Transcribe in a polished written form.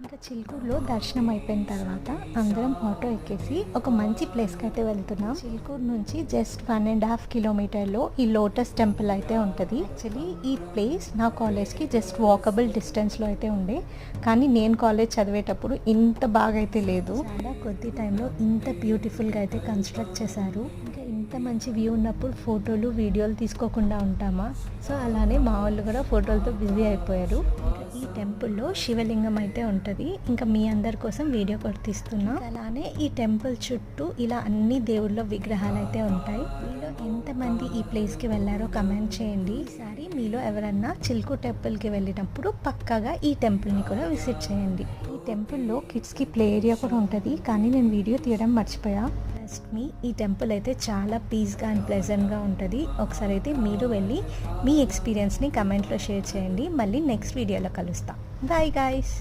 ఇంకా చిలుకూరులో దర్శనం అయిపోయిన తర్వాత అందరం ఆటో ఎక్కేసి ఒక మంచి ప్లేస్కి అయితే వెళ్తున్నాం. చిలుకూరు నుంచి జస్ట్ 1.5 కిలోమీటర్లో ఈ లోటస్ టెంపుల్ అయితే ఉంటుంది. యాక్చువల్లీ ఈ ప్లేస్ నా కాలేజ్కి జస్ట్ వాకబుల్ డిస్టెన్స్లో అయితే ఉండే, కానీ నేను కాలేజ్ చదివేటప్పుడు ఇంత బాగా అయితే లేదు. చాలా కొద్ది టైంలో ఇంత బ్యూటిఫుల్గా అయితే కన్స్ట్రక్ట్ చేశారు. ఇంకా ఇంత మంచి వ్యూ ఉన్నప్పుడు ఫోటోలు వీడియోలు తీసుకోకుండా ఉంటామా? సో అలానే మా వాళ్ళు కూడా ఫోటోలతో బిజీ అయిపోయారు. ఈ టెంపుల్లో శివలింగం అయితే ఉంటుంది. ఇంకా మీ అందరి కోసం వీడియో కూడా తీస్తున్నా. అలానే ఈ టెంపుల్ చుట్టూ ఇలా అన్ని దేవుళ్ళ విగ్రహాలు అయితే ఉంటాయి. మీలో ఎంతమంది ఈ ప్లేస్కి వెళ్ళారో కమెంట్ చేయండి. ఈసారి మీలో ఎవరన్నా చిలుకు టెంపుల్కి వెళ్ళినప్పుడు పక్కాగా ఈ టెంపుల్ని కూడా విజిట్ చేయండి. ఈ టెంపుల్లో కిడ్స్కి ప్లే ఏరియా కూడా ఉంటుంది, కానీ నేను వీడియో తీయడం మర్చిపోయా. మీ ఈ టెంపుల్ అయితే చాలా పీస్గా అండ్ ప్లెజెంట్గా ఉంటుంది. ఒకసారి అయితే మీరు వెళ్ళి మీ ఎక్స్పీరియన్స్ని కమెంట్లో షేర్ చేయండి. మళ్ళీ నెక్స్ట్ వీడియోలో కలుస్తాం. Bye guys.